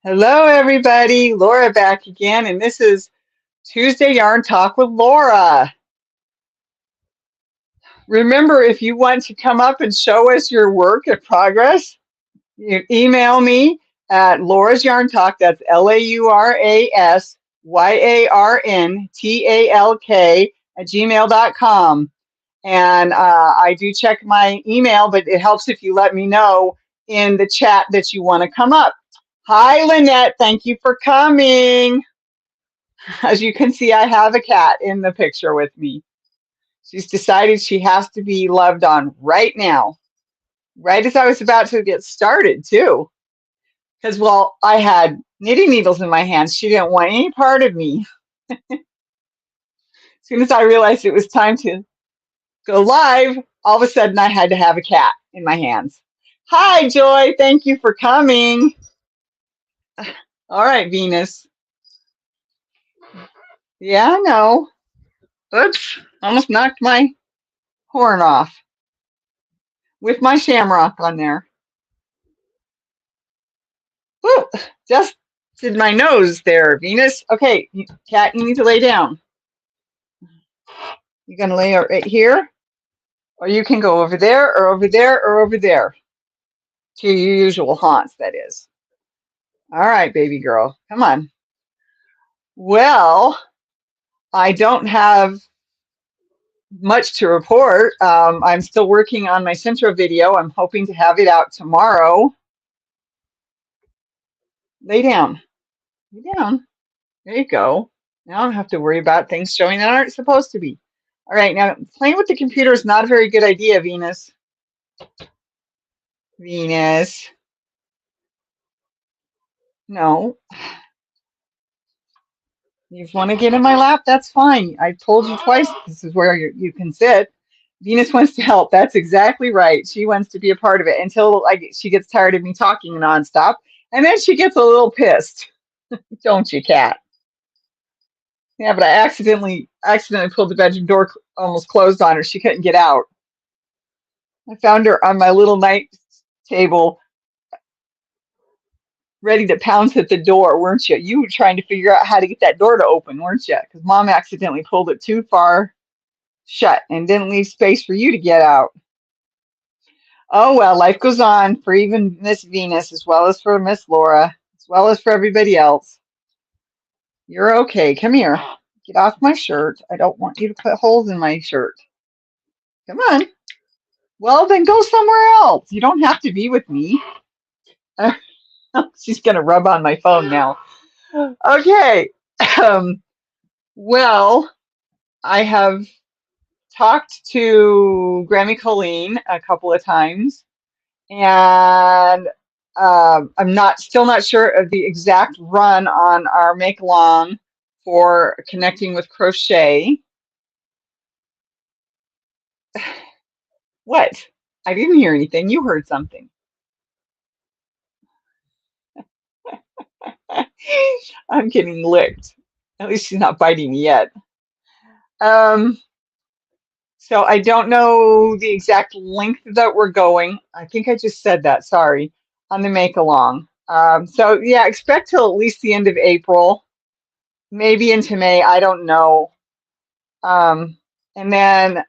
Hello, everybody. Laura back again, and this is Tuesday Yarn Talk with Laura. Remember, if you want to come up and show us your work in progress, you email me at Laura's Yarn Talk. That's LaurasYarnTalk at gmail.com. And I do check my email, but it helps if you let me know in the chat that you want to come up. Hi, Lynette. Thank you for coming. As you can see, I have a cat in the picture with me. She's decided she has to be loved on right now, right as I was about to get started, too. Because, well, I had knitting needles in my hands. She didn't want any part of me. As soon as I realized it was time to go live, all of a sudden I had to have a cat in my hands. Hi, Joy. Thank you for coming. All right, Venus. Yeah, I know. Oops, almost knocked my horn off with my shamrock on there. Woo, just did my nose there, Venus. Okay, cat, you need to lay down. You're going to lay right here, or you can go over there, or over there, or over there. To your usual haunts, that is. All right, baby girl, come on. Well, I don't have much to report. I'm still working on my Centro video. I'm hoping to have it out tomorrow. Lay down. Lay down. There you go. Now I don't have to worry about things showing that aren't supposed to be. All right, now playing with the computer is not a very good idea, Venus. Venus. No. You want to get in my lap? That's fine. I told you twice this is where you can sit. Venus wants to help. That's exactly right. She wants to be a part of it until she gets tired of me talking nonstop. And then she gets a little pissed. Don't you, cat? Yeah, but I accidentally pulled the bedroom door almost closed on her. She couldn't get out. I found her on my little night table ready to pounce at the door, weren't you? You were trying to figure out how to get that door to open, weren't you? Because Mom accidentally pulled it too far shut and didn't leave space for you to get out. Oh, well, life goes on for even Miss Venus, as well as for Miss Laura, as well as for everybody else. You're okay. Come here. Get off my shirt. I don't want you to put holes in my shirt. Come on. Well, then go somewhere else. You don't have to be with me. She's going to rub on my phone now. Okay. Well, I have talked to Grammy Colleen a couple of times, and I'm still not sure of the exact run on our make along for connecting with crochet. What? I didn't hear anything. You heard something. I'm getting licked. At least she's not biting me yet. So I don't know the exact length that we're going. I think I just said that, sorry, on the make along. So yeah, expect till at least the end of April, maybe into May, I don't know. And then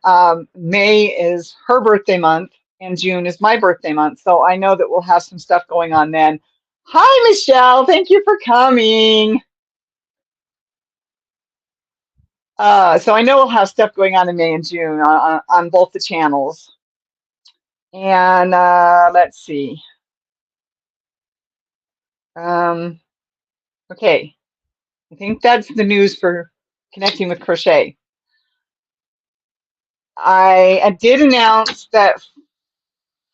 May is her birthday month and June is my birthday month. So I know that we'll have some stuff going on then. Hi, Michelle. Thank you for coming. So I know we'll have stuff going on in May and June on both the channels. And let's see. Okay, I think that's the news for connecting with crochet. I did announce that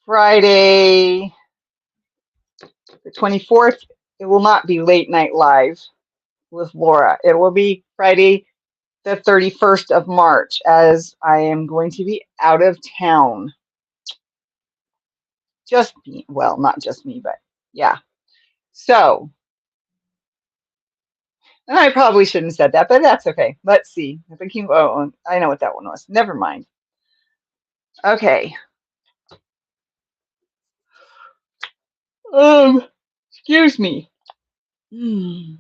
Friday, the 24th, it will not be late night live with Laura. It will be Friday, the 31st of March, as I am going to be out of town. Just me, well, not just me, but yeah. So, and I probably shouldn't have said that, but that's okay. Let's see. I'm thinking, oh, I know what that one was. Never mind. Okay. Excuse me. Mm.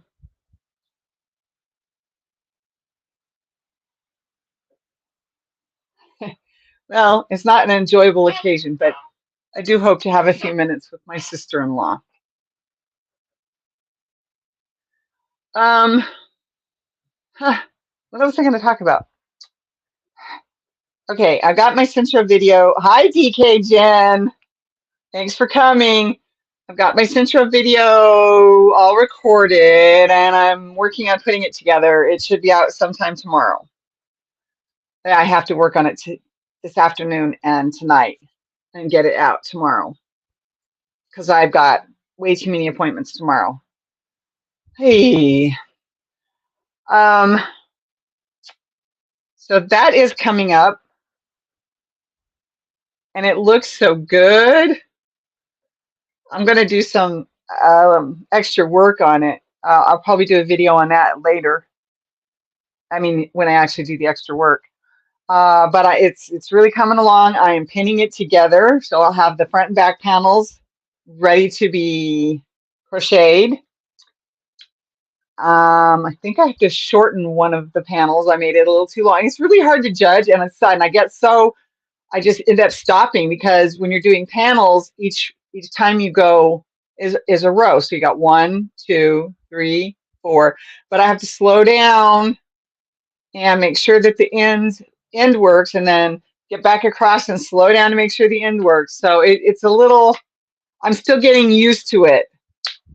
Well, it's not an enjoyable occasion, but I do hope to have a few minutes with my sister-in-law. Um, huh, what else was I going to talk about? Okay, I got my Centro video. Hi, DK Jen. Thanks for coming. I've got my Centro video all recorded, and I'm working on putting it together. It should be out sometime tomorrow. I have to work on it this afternoon and tonight and get it out tomorrow because I've got way too many appointments tomorrow. Hey, um, so that is coming up, and it looks so good. I'm going to do some extra work on it. I'll probably do a video on that later. I mean, when I actually do the extra work. But it's really coming along. I am pinning it together, so I'll have the front and back panels ready to be crocheted. I think I have to shorten one of the panels. I made it a little too long. It's really hard to judge, and I just end up stopping because when you're doing panels, each time you go is a row. So you got 1, 2, 3, 4. But I have to slow down and make sure that the end works, and then get back across and slow down to make sure the end works. So it's a little, I'm still getting used to it,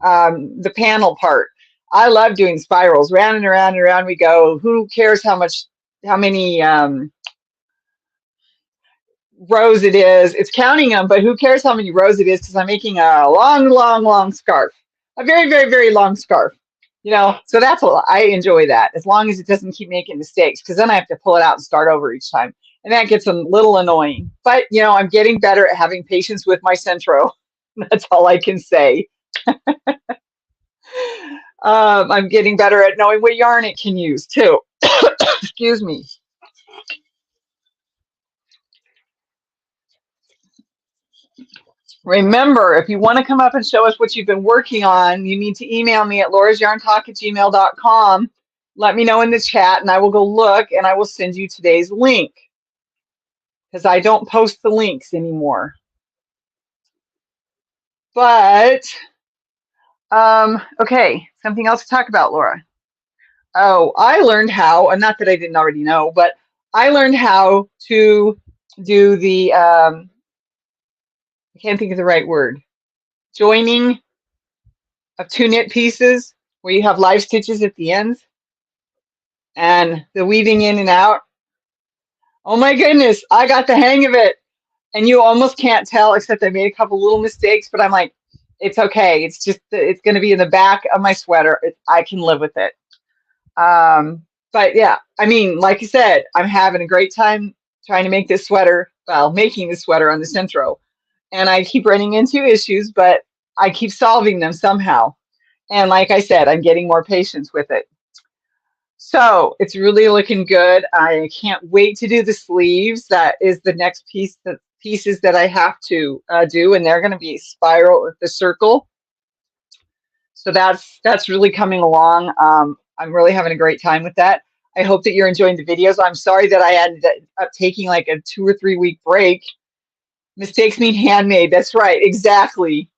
the panel part. I love doing spirals. Round and around and around we go. Who cares how many rows it is? It's counting them, but who cares how many rows it is, because I'm making a long, long, long scarf. A very, very, very long scarf. So that's what I enjoy, that, as long as it doesn't keep making mistakes, because then I have to pull it out and start over each time. And that gets a little annoying. But, I'm getting better at having patience with my Centro. That's all I can say. I'm getting better at knowing what yarn it can use, too. Excuse me. Remember, if you want to come up and show us what you've been working on, you need to email me at laurasyarntalk@gmail.com. Let me know in the chat, and I will go look, and I will send you today's link, because I don't post the links anymore. But, okay, something else to talk about, Laura. Oh, I learned how, and not that I didn't already know, but I learned how to do the, I can't think of the right word, joining of 2 knit pieces where you have live stitches at the ends and the weaving in and out. Oh my goodness, I got the hang of it. And you almost can't tell, except I made a couple little mistakes, but I'm like, it's okay. It's just, it's going to be in the back of my sweater. I can live with it. But yeah, I mean, like you said, I'm having a great time trying to make this sweater, well, making this sweater on the Centro. And I keep running into issues, but I keep solving them somehow. And like I said, I'm getting more patience with it. So it's really looking good. I can't wait to do the sleeves. That is the next pieces that I have to do, and they're going to be spiral with the circle. So that's really coming along. I'm really having a great time with that. I hope that you're enjoying the videos. I'm sorry that I ended up taking like a 2 or 3 week break. Mistakes mean handmade. That's right. Exactly.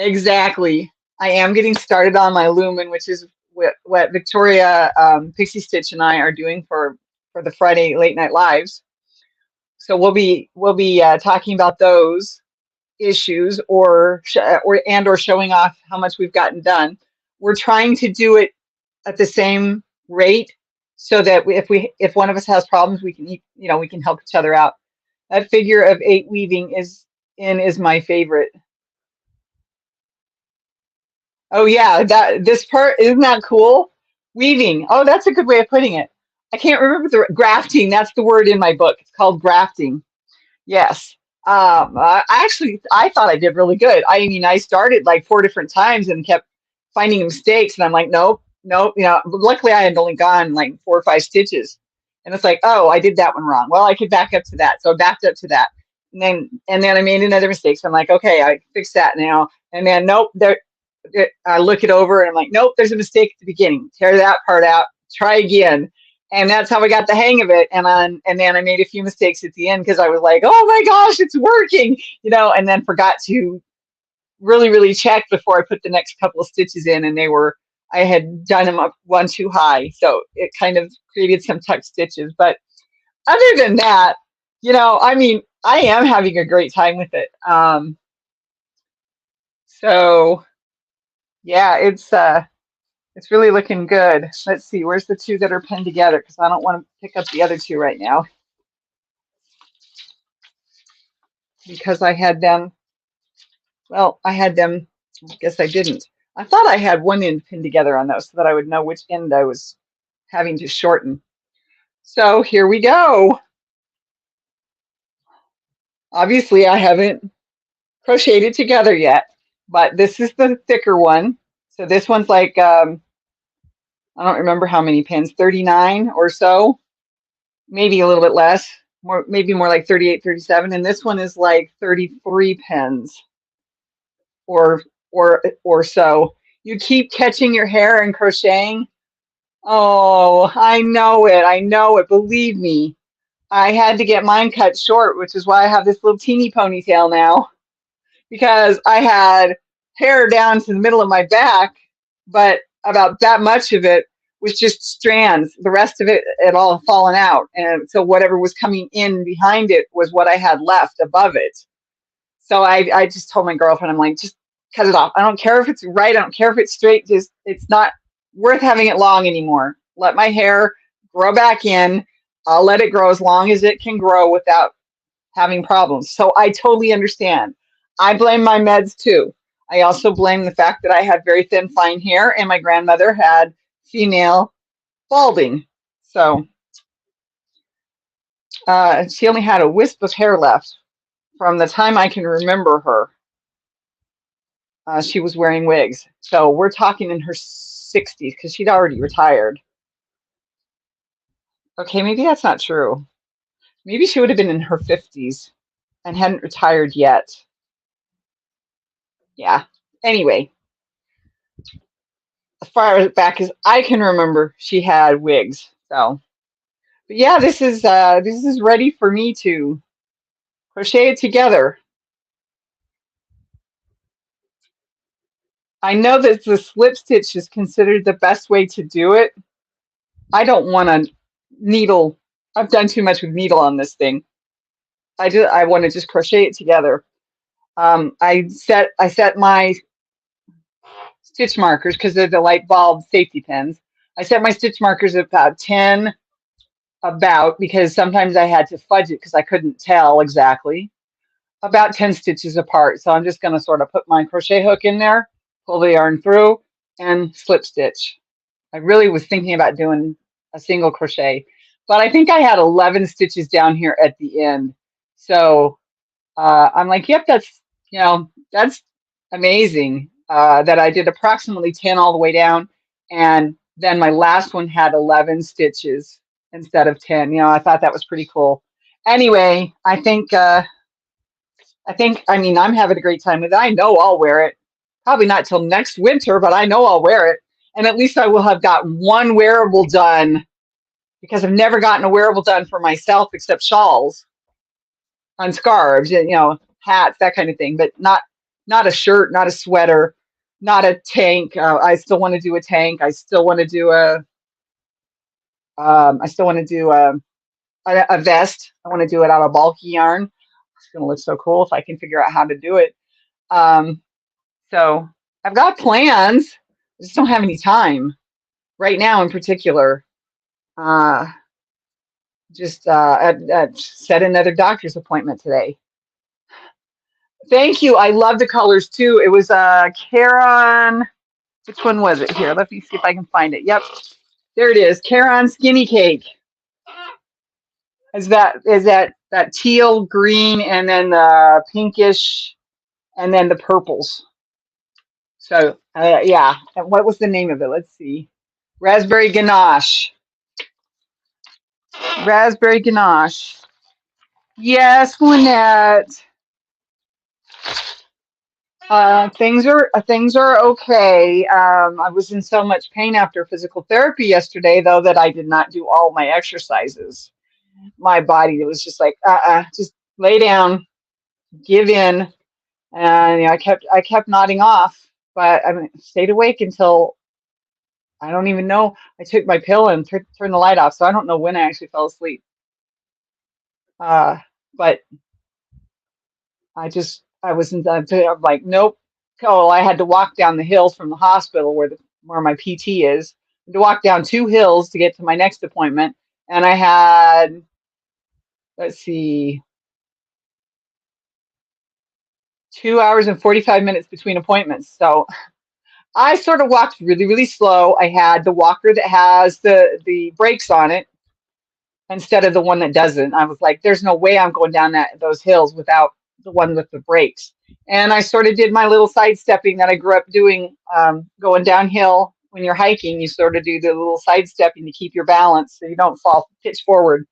Exactly. I am getting started on my Lumen, which is what Victoria Pixie Stitch and I are doing for the Friday late night lives. So we'll be talking about those issues, or showing off how much we've gotten done. We're trying to do it at the same rate, so that if one of us has problems, we can help each other out. That figure of 8 weaving is my favorite. Oh yeah, this part, isn't that cool? Weaving. Oh, that's a good way of putting it. I can't remember the grafting. That's the word in my book. It's called grafting. Yes. I thought I did really good. I mean, I started like 4 different times and kept finding mistakes, and I'm like, nope, nope. Luckily I had only gone like 4 or 5 stitches, and it's like, oh, I did that one wrong. Well, I could back up to that, so I backed up to that, and then I made another mistake. So I'm like, okay, I fixed that now, and then nope, I look it over and I'm like, nope, there's a mistake at the beginning. Tear that part out, try again. And that's how I got the hang of it. And then I made a few mistakes at the end because I was like, oh my gosh, it's working, and then forgot to really, really check before I put the next couple of stitches in, and I had done them up one too high. So it kind of created some tuck stitches. But other than that, I mean, I am having a great time with it. So yeah, it's really looking good. Let's see, where's the two that are pinned together? Because I don't want to pick up the other two right now because I had them. Well, I had them. I guess I didn't. I thought I had one end pinned together on those so that I would know which end I was having to shorten. So here we go. Obviously, I haven't crocheted together yet, but this is the thicker one. So this one's like, I don't remember how many pins, 39 or so, maybe a little bit less, maybe more like 38, 37. And this one is like 33 pins or so. You keep catching your hair and crocheting. Oh, I know it. I know it. Believe me. I had to get mine cut short, which is why I have this little teeny ponytail now, because I had hair down to the middle of my back, but about that much of it was just strands. The rest of it had all fallen out. And so whatever was coming in behind it was what I had left above it. So I just told my girlfriend, I'm like, just cut it off. I don't care if it's right. I don't care if it's straight. Just, it's not worth having it long anymore. Let my hair grow back in. I'll let it grow as long as it can grow without having problems. So I totally understand. I blame my meds too. I also blame the fact that I had very thin, fine hair, and my grandmother had female balding. So she only had a wisp of hair left from the time I can remember her. She was wearing wigs. So we're talking in her 60s because she'd already retired. Okay, maybe that's not true. Maybe she would have been in her 50s and hadn't retired yet. Yeah. Anyway, as far back as I can remember, she had wigs. So, but yeah, this is ready for me to crochet it together. I know that the slip stitch is considered the best way to do it. I don't want to needle. I've done too much with needle on this thing. I want to just crochet it together. I set my stitch markers because they're the light bulb safety pins. I set my stitch markers at about 10, because sometimes I had to fudge it because I couldn't tell exactly, about 10 stitches apart. So I'm just going to sort of put my crochet hook in there, pull the yarn through, and slip stitch. I really was thinking about doing a single crochet, but I think I had 11 stitches down here at the end. So I'm like, yep, that's amazing that I did approximately 10 all the way down. And then my last one had 11 stitches instead of 10. I thought that was pretty cool. Anyway, I mean, I'm having a great time with it. I know I'll wear it. Probably not till next winter, but I know I'll wear it. And at least I will have got one wearable done, because I've never gotten a wearable done for myself except shawls on scarves, hats, that kind of thing, but not a shirt, not a sweater, not a tank. I still want to do a tank. I still want to do a vest. I want to do it out of bulky yarn. It's going to look so cool if I can figure out how to do it. So I've got plans. I just don't have any time right now in particular. Just set another doctor's appointment today. Thank you. I love the colors too. It was Caron. Which one was it? Here, let me see if I can find it. Yep, there it is. Caron Skinny Cake. Is that teal green and then the pinkish and then the purples. So yeah. And what was the name of it? Let's see. Raspberry Ganache. Raspberry Ganache. Yes, Lynette. Things are okay. I was in so much pain after physical therapy yesterday, though, that I did not do all my exercises. My body was just like, just lay down, give in, and I kept nodding off, but I mean, stayed awake until I don't even know. I took my pill and turned the light off, so I don't know when I actually fell asleep. Uh, but I wasn't I'm like, nope. Oh, I had to walk down the hills from the hospital where my PT is. I had to walk down 2 hills to get to my next appointment, and I had, let's see, 2 hours and 45 minutes between appointments. So I sort of walked really, really slow. I had the walker that has the brakes on it instead of the one that doesn't. I was like, there's no way I'm going down those hills without the one with the brakes. And I sort of did my little sidestepping that I grew up doing, going downhill. When you're hiking, you sort of do the little sidestepping to keep your balance so you don't fall pitch forward.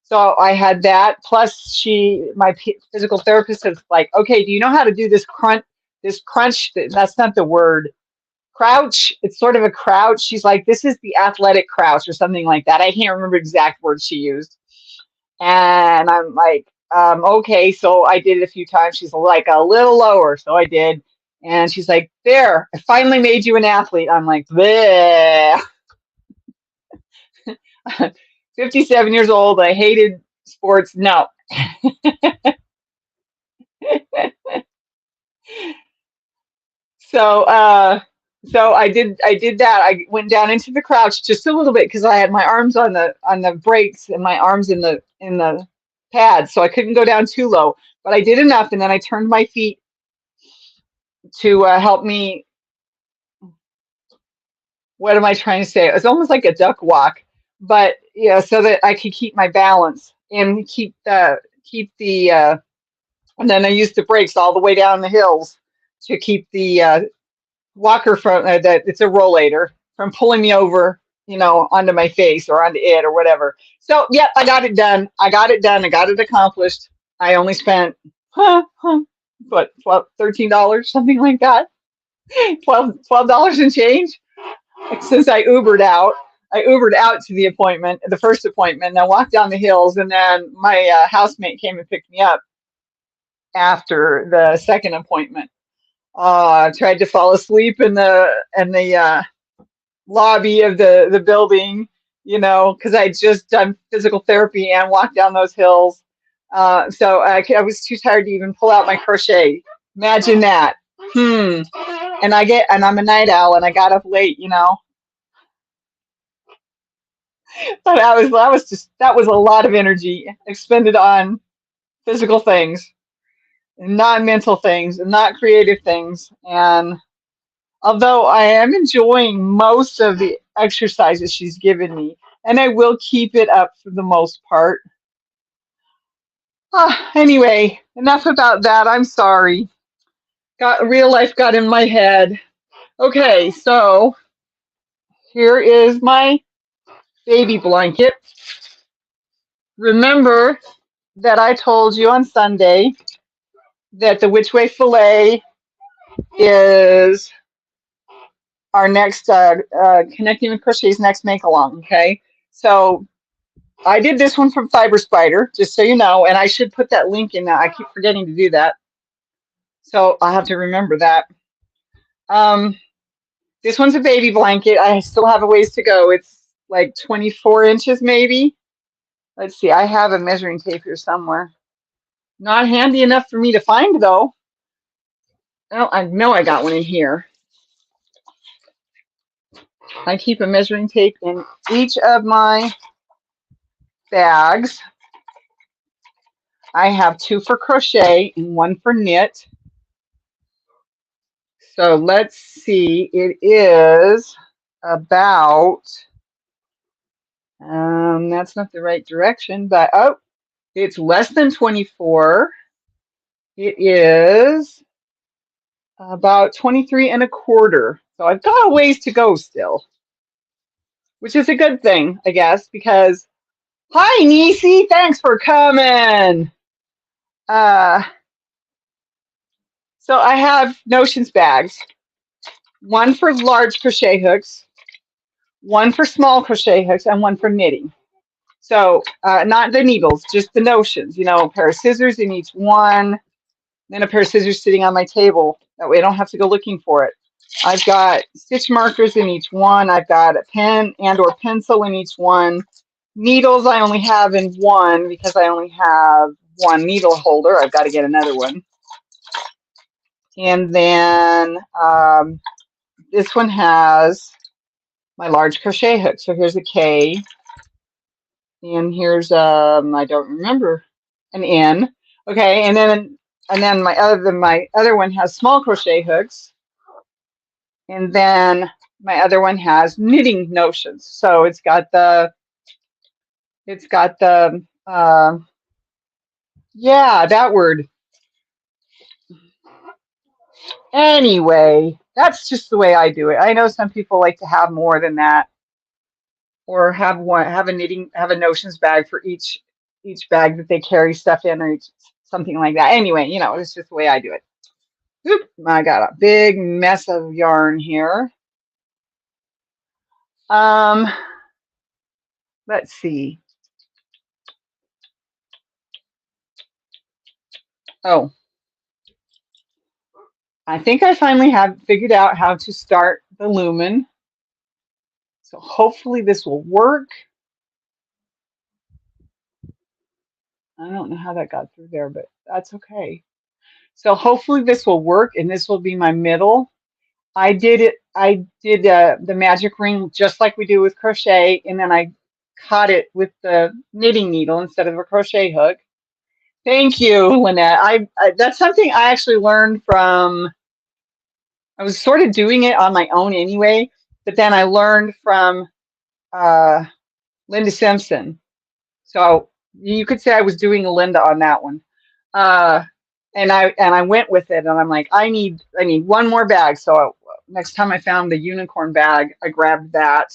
So I had that. Plus, my physical therapist is like, okay, do you know how to do this crunch? This crunch, that's not the word. Crouch. It's sort of a crouch. She's like, this is the athletic crouch or something like that. I can't remember exact words she used. And I'm like, okay. So I did it a few times. She's like, a little lower. So I did. And she's like, there, I finally made you an athlete. I'm like, bleh. 57 years old. I hated sports. No. So, I did that. I went down into the crouch just a little bit because I had my arms on the brakes and my arms in the pad, so I couldn't go down too low. But I did enough, and then I turned my feet to help me. What am I trying to say? It's almost like a duck walk, but yeah, so that I could keep my balance and keep the and then I used the brakes all the way down the hills to keep the walker from that it's a rollator from pulling me over, onto my face or onto it or whatever. So, yep, I got it done. I got it done. I got it accomplished. I only spent, what, $13, something like that. $12 and change. Since I Ubered out. I Ubered out to the first appointment, and I walked down the hills, and then my housemate came and picked me up after the second appointment. Tried to fall asleep in the lobby of the building, because I'd just done physical therapy and walked down those hills. So I was too tired to even pull out my crochet. Imagine that. And I'm a night owl, and I got up late. But that was a lot of energy expended on physical things, and not mental things, and not creative things. And although I am enjoying most of the exercises she's given me, and I will keep it up for the most part. Anyway, enough about that. I'm sorry. Real life got in my head. Okay, so here is my baby blanket. Remember that I told you on Sunday that the Which Way Filet is our next Connecting with Crochet's next make along. Okay, so I did this one from Fiber Spider, just so you know, and I should put that link in. I keep forgetting to do that, so I'll have to remember that. This one's a baby blanket. I still have a ways to go. It's like 24 inches maybe. Let's see, I have a measuring tape here somewhere. Not handy enough for me to find though. Oh, I know I got one in here. I keep a measuring tape in each of my bags. I have 2 for crochet and 1 for knit. So let's see, it is about, that's not the right direction, but it's less than 24. It is about 23 and a quarter. So I've got a ways to go still, which is a good thing, I guess, because, hi, Nisi, thanks for coming. So I have Notions bags, one for large crochet hooks, one for small crochet hooks, and one for knitting. So not the needles, just the Notions, you know, a pair of scissors in each one, then a pair of scissors sitting on my table. That way I don't have to go looking for it. I've got stitch markers in each one. I've got a pen and or pencil in each one. Needles I only have in one because I only have one needle holder. I've got to get another one. And then this one has my large crochet hook. So here's a K, and here's I don't remember, an N. Okay, and then my other one has small crochet hooks, and then my other one has knitting Notions. So it's got the yeah, that word. Anyway, that's just the way I do it. I know some people like to have more than that, or have a Notions bag for each bag that they carry stuff in, or something like that. Anyway, you know, it's just the way I do it. Oop, I got a big mess of yarn here. Let's see. Oh, I think I finally have figured out how to start the lumen. So hopefully this will work. I don't know how that got through there, but that's okay. So hopefully this will work, and this will be my middle. I did the magic ring just like we do with crochet, and then I caught it with the knitting needle instead of a crochet hook. Thank you, Lynette. That's something I actually learned from. I was sort of doing it on my own anyway, but then I learned from Linda Simpson. So you could say I was doing a Linda on that one. And I went with it, and I'm like, I need one more bag. So next time I found the unicorn bag, I grabbed that.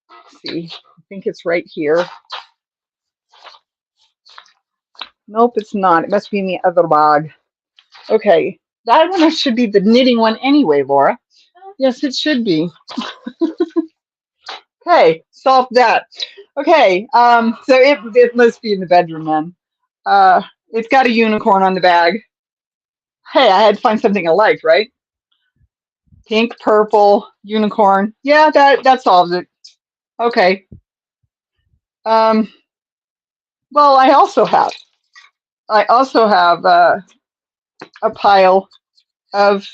Let's see, I think it's right here. Nope, it's not. It must be in the other bag. Okay, that one should be the knitting one anyway, Laura. Yes, it should be. Okay, solved that. Okay, so it must be in the bedroom then. It's got a unicorn on the bag. Hey, I had to find something I liked, right? Pink, purple, unicorn. Yeah, that solves it. Okay. Well, I also have a pile of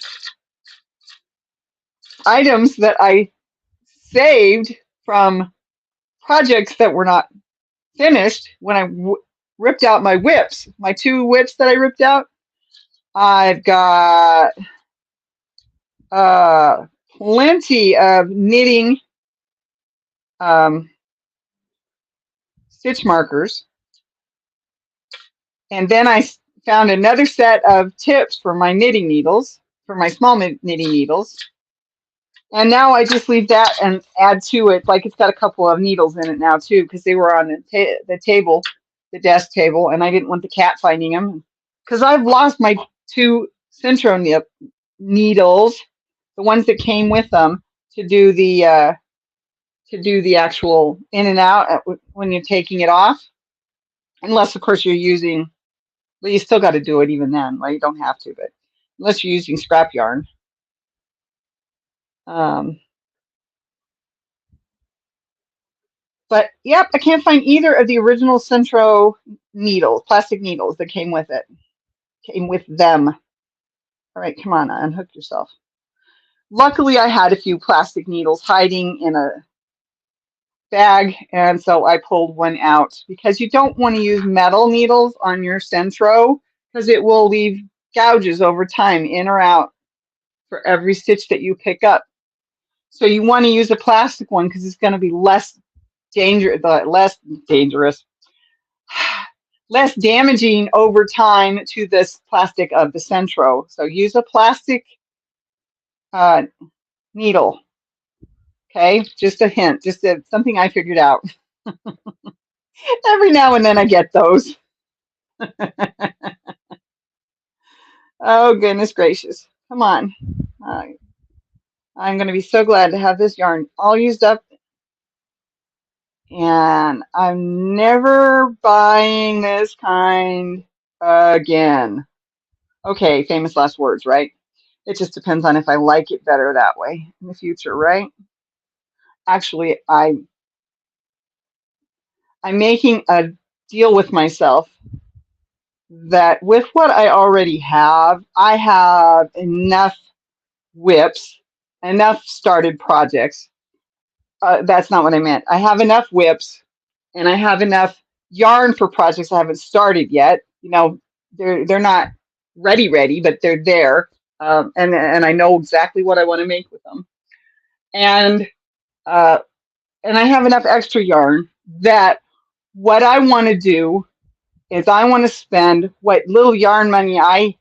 items that I saved from projects that were not finished when I ripped out my whips, my 2 whips that I ripped out. I've got plenty of knitting stitch markers. And then I found another set of tips for my knitting needles, for my small knitting needles. And now I just leave that and add to it, like it's got a couple of needles in it now too, because they were on the table, the desk table, and I didn't want the cat finding them. Because I've lost my 2 Centro needles, the ones that came with them, to do the actual in and out when you're taking it off. Unless, of course, you're using, well, you still got to do it even then. Well, you don't have to, but unless you're using scrap yarn. But yep, I can't find either of the original Centro needles, plastic needles that came with it. Came with them. All right, come on, unhook yourself. Luckily, I had a few plastic needles hiding in a bag, and so I pulled one out, because you don't want to use metal needles on your Centro because it will leave gouges over time, in or out, for every stitch that you pick up. So you want to use a plastic one because it's going to be less damaging over time to this plastic of the Centro. So use a plastic needle. Okay, just a hint, just something I figured out. Every now and then I get those. Oh, goodness gracious. Come on. Uh, I'm going to be so glad to have this yarn all used up, and I'm never buying this kind again. Okay, famous last words, right? It just depends on if I like it better that way in the future, right? Actually, I'm making a deal with myself that with what I already have, I have enough whips, enough started projects. That's not what I meant. I have enough whips and I have enough yarn for projects I haven't started yet. You know, they're not ready, but they're there. And I know exactly what I want to make with them. And uh, and I have enough extra yarn that what I want to do is I want to spend what little yarn money I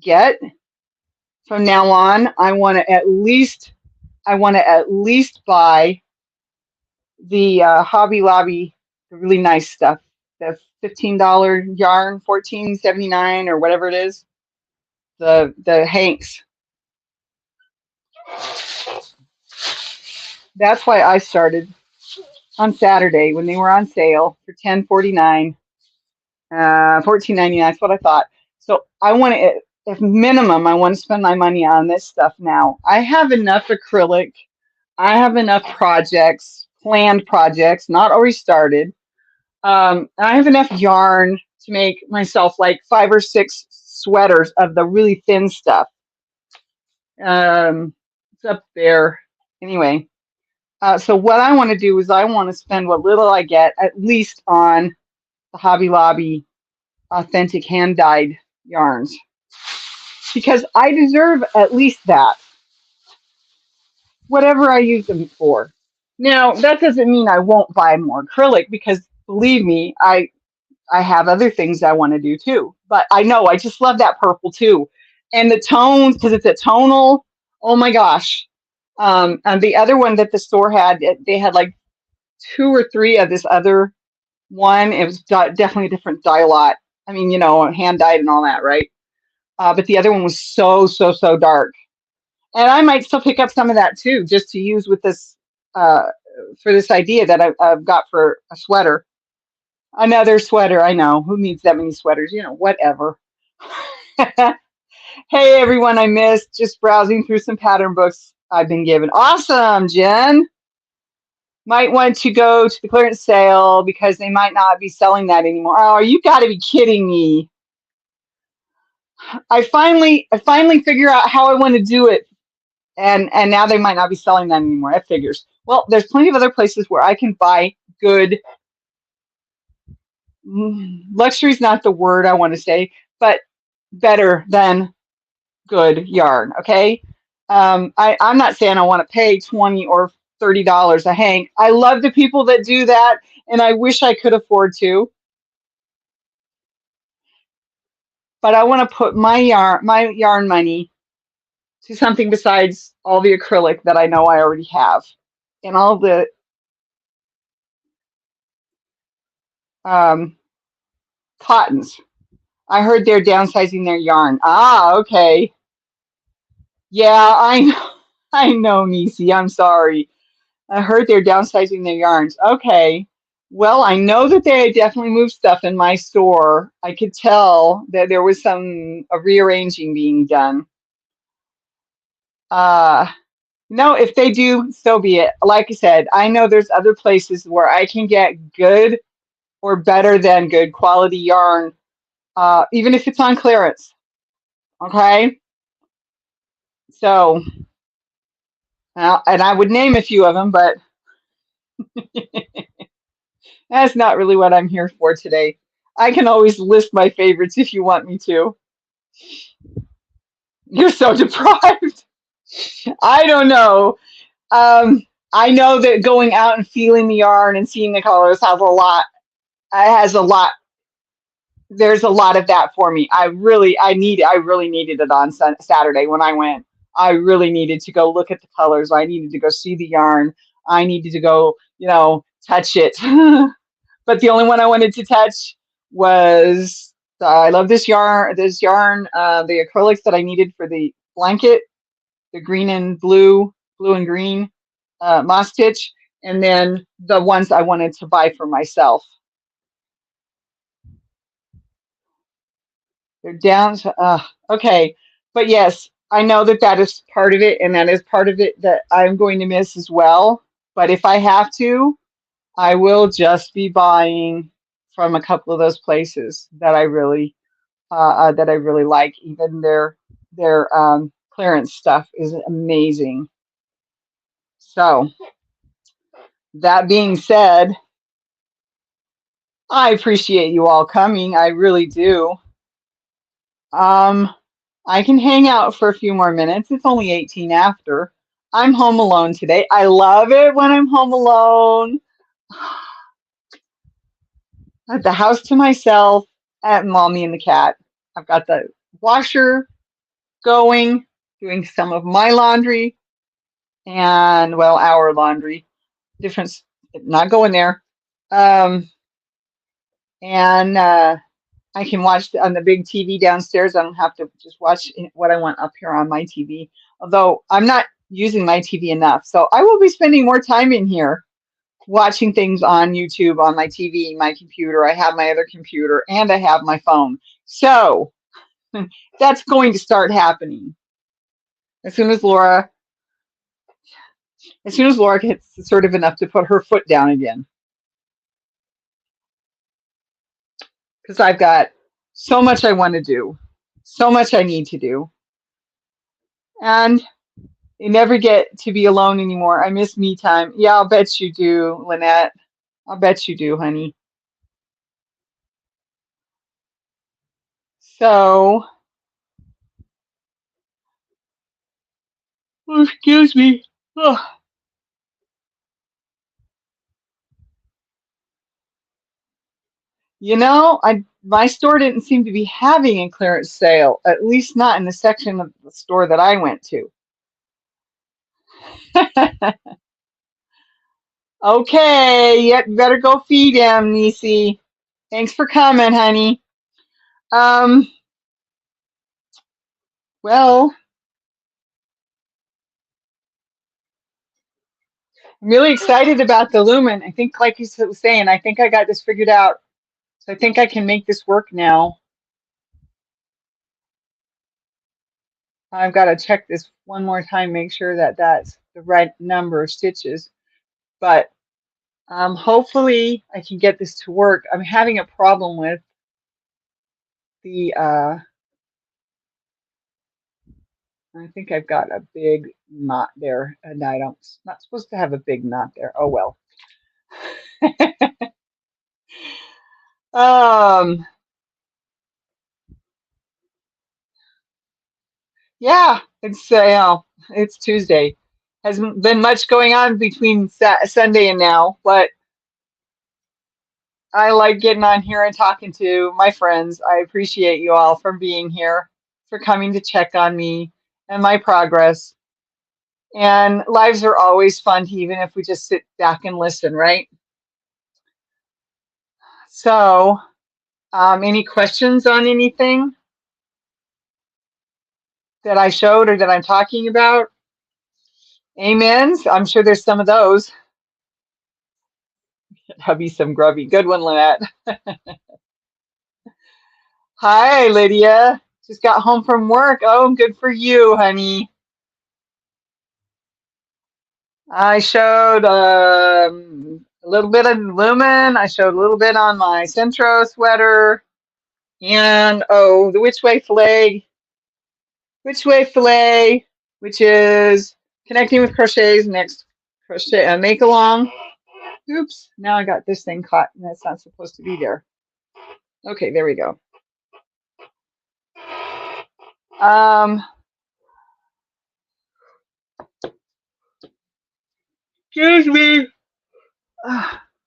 get from now on. I want to at least buy the Hobby Lobby, the really nice stuff, the $15 yarn, 14.79 or whatever it is, the Hanks. That's why I started on Saturday when they were on sale for 10.49, 14.99. That's what I thought. So I want to, if minimum, I want to spend my money on this stuff now. I have enough acrylic. I have enough projects, planned projects, not already started. And I have enough yarn to make myself like 5 or 6 sweaters of the really thin stuff. It's up there. Anyway, so what I want to do is I want to spend what little I get at least on the Hobby Lobby authentic hand dyed yarns because I deserve at least that, whatever I use them for. Now, that doesn't mean I won't buy more acrylic because believe me, I have other things I want to do too. But I know I just love that purple too. And the tones, because it's a tonal, oh my gosh. And the other one that the store had, they had like 2 or 3 of this other one. It was definitely a different dye lot. I mean, hand dyed and all that, right? But the other one was so dark. And I might still pick up some of that too, just to use with this, uh, for this idea that I've got for a sweater. Another sweater, I know. Who needs that many sweaters? Whatever. Hey everyone, I missed just browsing through some pattern books I've been given. Awesome, Jen. Might want to go to the clearance sale because they might not be selling that anymore. Oh, you got to be kidding me. I finally figure out how I want to do it, and now they might not be selling that anymore. That figures. Well, there's plenty of other places where I can buy good. Luxury is not the word I want to say, but better than good yarn. Okay. I'm not saying I want to pay $20 or $30 a hank. I love the people that do that, and I wish I could afford to. But I want to put my yarn money to something besides all the acrylic that I know I already have, and all the um, cottons. I heard they're downsizing their yarn. Ah, okay. Yeah, I know. I know, Nisi. I'm sorry. I heard they're downsizing their yarns. Okay. Well, I know that they definitely moved stuff in my store. I could tell that there was some rearranging being done. Uh, no, if they do, so be it. Like I said, I know there's other places where I can get good or better than good quality yarn, even if it's on clearance. Okay. So, and I would name a few of them, but that's not really what I'm here for today. I can always list my favorites if you want me to. You're so deprived. I don't know. I know that going out and feeling the yarn and seeing the colors has a lot. Has a lot. There's a lot of that for me. I really needed it on Saturday when I went. I really needed to go look at the colors. I needed to go see the yarn. I needed to go, touch it. But the only one I wanted to touch was So I love this yarn. The acrylics that I needed for the blanket, the green and blue, blue and green moss stitch, and then the ones I wanted to buy for myself. They're down to, okay. But yes, I know that that is part of it, and that is part of it that I'm going to miss as well. But if I have to, I will just be buying from a couple of those places that I really like. Even their clearance stuff is amazing. So that being said, I appreciate you all coming. I really do. Um, I can hang out for a few more minutes. It's only 18 after. I'm home alone today. I love it when I'm home alone. At the house to myself, at mommy and the cat. I've got the washer going, doing some of my laundry and, well, our laundry. Difference, not going there. Um, and I can watch on the big TV downstairs. I don't have to just watch what I want up here on my TV. Although I'm not using my TV enough, so I will be spending more time in here watching things on YouTube, on my TV, my computer. I have my other computer, and I have my phone. So that's going to start happening as soon as Laura, gets assertive enough to put her foot down again. Because I've got so much I want to do, so much I need to do, and you never get to be alone anymore. I miss me time. Yeah, I'll bet you do, Lynette. I'll bet you do, honey. So, oh, excuse me. Oh, my store didn't seem to be having a clearance sale, at least not in the section of the store that I went to. Okay, yep, you better go feed him, Nisi. Thanks for coming, honey. Um, well, I'm really excited about the Lumen. I think, like you was saying, I think I got this figured out. So I think I can make this work now. I've got to check this one more time, make sure that that's the right number of stitches. But hopefully I can get this to work. I'm having a problem with the, I think I've got a big knot there, and I don't, not supposed to have a big knot there. Oh well. Um, yeah, it's Tuesday. Hasn't been much going on between Sunday and now, but I like getting on here and talking to my friends. I appreciate you all for being here, for coming to check on me and my progress. And lives are always fun, even if we just sit back and listen, right? So, any questions on anything that I showed or that I'm talking about? Amens. I'm sure there's some of those. That'll be some grubby. Good one, Lynette. Hi, Lydia. Just got home from work. Oh, good for you, honey. I showed a little bit of Lumen. I showed a little bit on my Centro sweater. And, oh, the Which Way Filet. Which Way Filet, which is connecting with crochets next crochet make along. Oops, now I got this thing caught and that's not supposed to be there. Okay, there we go. Excuse me.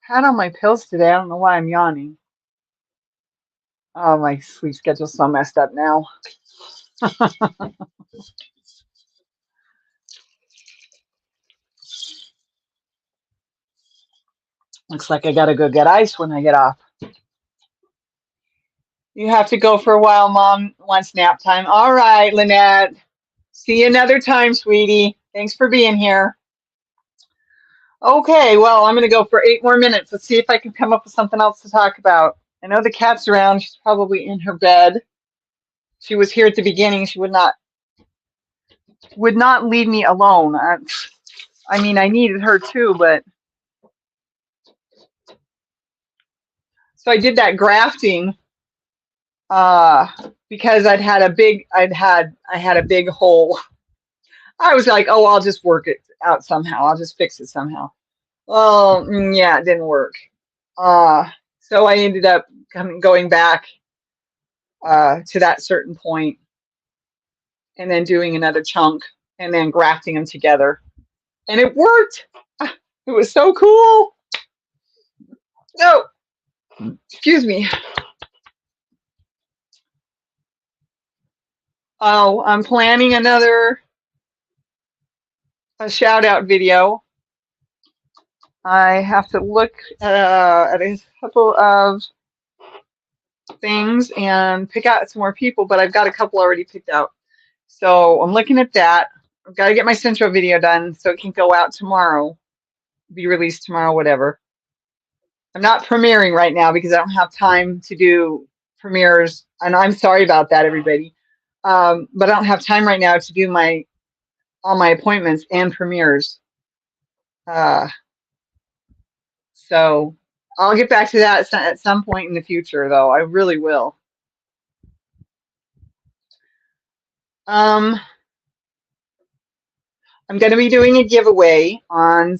Had on my pills today. I don't know why I'm yawning. Oh, my sleep schedule's so messed up now. Looks like I gotta go get ice when I get off. You have to go for a while. Mom wants nap time. All right, Lynette. See you another time, sweetie. Thanks for being here. Okay, well, I'm going to go for 8 more minutes. Let's see if I can come up with something else to talk about. I know the cat's around. She's probably in her bed. She was here at the beginning. She would not leave me alone. I mean, I needed her too, but so I did that grafting uh, because I had a big hole. I was like, oh, I'll just work it out somehow. I'll just fix it somehow. Well, yeah, it didn't work. Uh, so I ended up going back to that certain point and then doing another chunk and then grafting them together. And it worked. It was so cool. No, excuse me. Oh, I'm planning a shout out video. I have to look at a couple of things and pick out some more people, but I've got a couple already picked out. So I'm looking at that. I've got to get my Centro video done so it can go out tomorrow, be released tomorrow, whatever. I'm not premiering right now because I don't have time to do premieres, and I'm sorry about that, everybody. But I don't have time right now to do all my appointments and premieres. So I'll get back to that at some point in the future, though. I really will. I'm going to be doing a giveaway on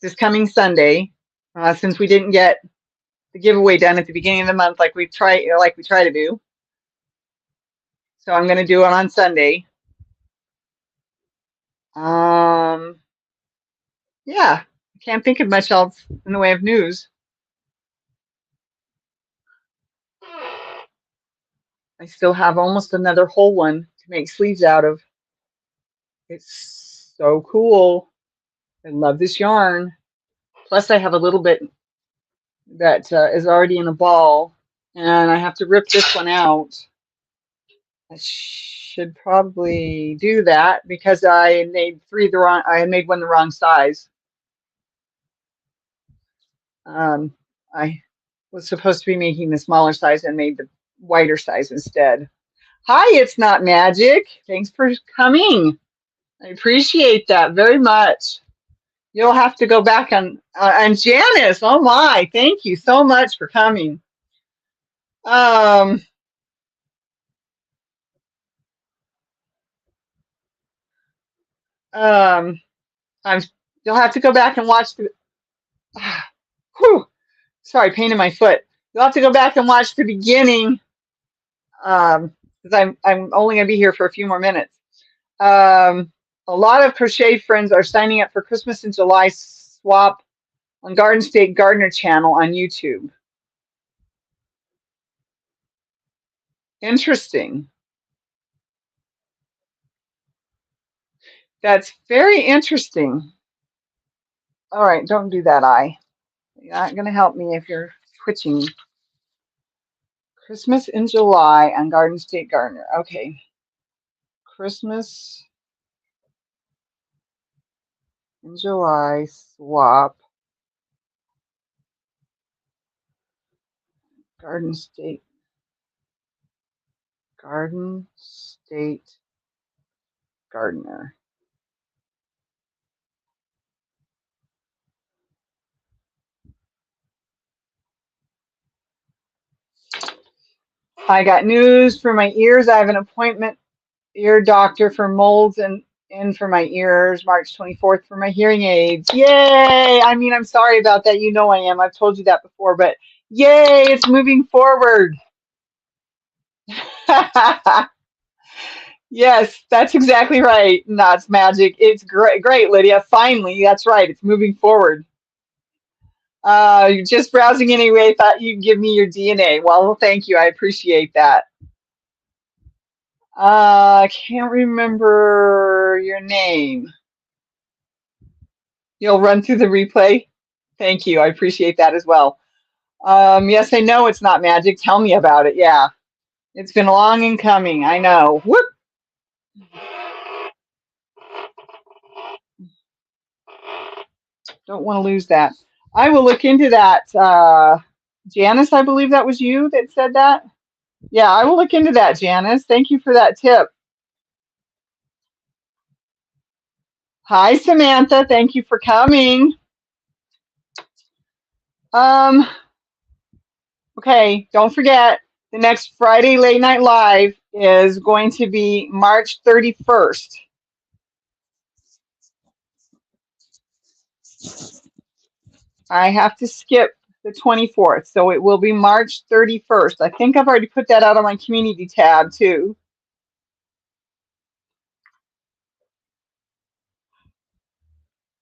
this coming Sunday, since we didn't get the giveaway done at the beginning of the month like we try to do. So I'm going to do it on Sunday. Yeah, I can't think of much else in the way of news. I still have almost another whole one to make sleeves out of. It's so cool. I love this yarn. Plus, I have a little bit that is already in a ball, and I have to rip this one out. I should probably do that because I made I made one the wrong size. I was supposed to be making the smaller size and made the wider size instead. Hi, it's not magic. Thanks for coming. I appreciate that very much. You'll have to go back on and Janice. Oh my, thank you so much for coming. Um, um, I'm. You'll have to go back and watch the. Whew, sorry, pain in my foot. You'll have to go back and watch the beginning. Because I'm only gonna be here for a few more minutes. A lot of crochet friends are signing up for Christmas in July swap on Garden State Gardener channel on YouTube. Interesting. That's very interesting. All right, don't do that, eye. You're not going to help me if you're twitching. Christmas in July on Garden State Gardener. Okay. Christmas in July swap. Garden State Gardener. I got news for my ears. I have an appointment ear doctor for molds and for my ears, March 24th for my hearing aids. Yay! I mean, I'm sorry about that. You know I am. I've told you that before, but yay, it's moving forward. Yes, that's exactly right. That's magic. It's great, Lydia. Finally, that's right. It's moving forward. You're just browsing anyway. Thought you'd give me your DNA. Well, thank you. I appreciate that. I can't remember your name. You'll run through the replay. Thank you. I appreciate that as well. Yes, I know it's not magic. Tell me about it. Yeah. It's been long in coming. I know. Whoop. Don't want to lose that. I will look into that. Janice, I believe that was you that said that. Yeah, I will look into that, Janice. Thank you for that tip. Hi, Samantha. Thank you for coming. Um, okay, don't forget, the next Friday Late Night Live is going to be March 31st. I have to skip the 24th, so it will be March 31st. I think I've already put that out on my community tab too.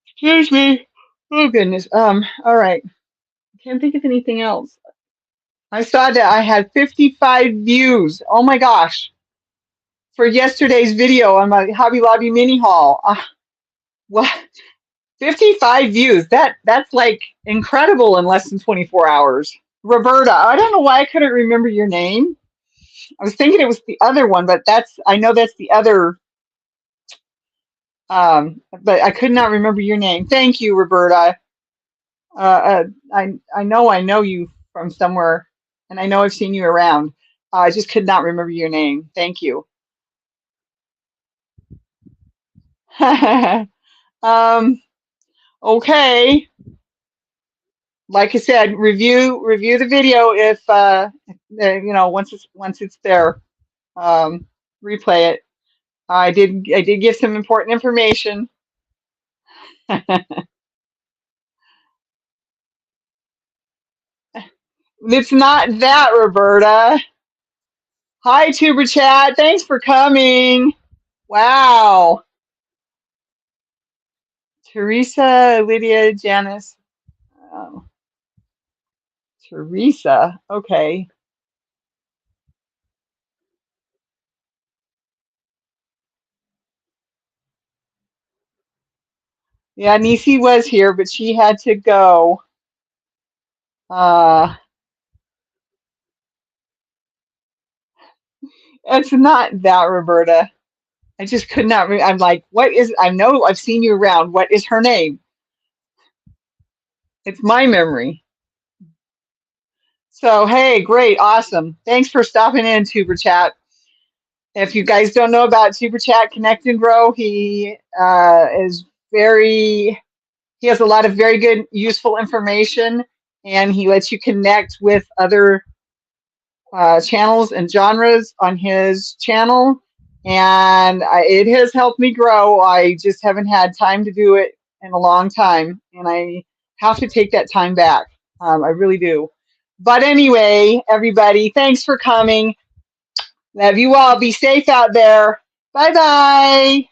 Excuse me. Oh goodness. All right. I can't think of anything else. I saw that I had 55 views. Oh my gosh. For yesterday's video on my Hobby Lobby mini haul. What? 55 views. That's like incredible in less than 24 hours. Roberta, I don't know why I couldn't remember your name. I was thinking it was the other one, but I know that's the other, but I could not remember your name. Thank you, Roberta. I know you from somewhere, and I know I've seen you around. I just could not remember your name. Thank you. um, okay. Like I said, review the video if once it's there. Um, replay it. I did give some important information. It's not that, Roberta. Hi, Tuber Chat. Thanks for coming. Wow. Teresa, Lydia, Janice. Oh, Teresa. Okay. Yeah, Nisi was here, but she had to go. Uh, it's not that, Roberta. I just could not. I'm like, what is? I know I've seen you around. What is her name? It's my memory. So, hey, great, awesome. Thanks for stopping in, Tuber Chat. If you guys don't know about Tuber Chat Connect and Grow, he is he has a lot of very good, useful information, and he lets you connect with other channels and genres on his channel. And it has helped me grow. I just haven't had time to do it in a long time, and I have to take that time back. I really do. But anyway, everybody, thanks for coming. Love you all. Be safe out there. Bye bye.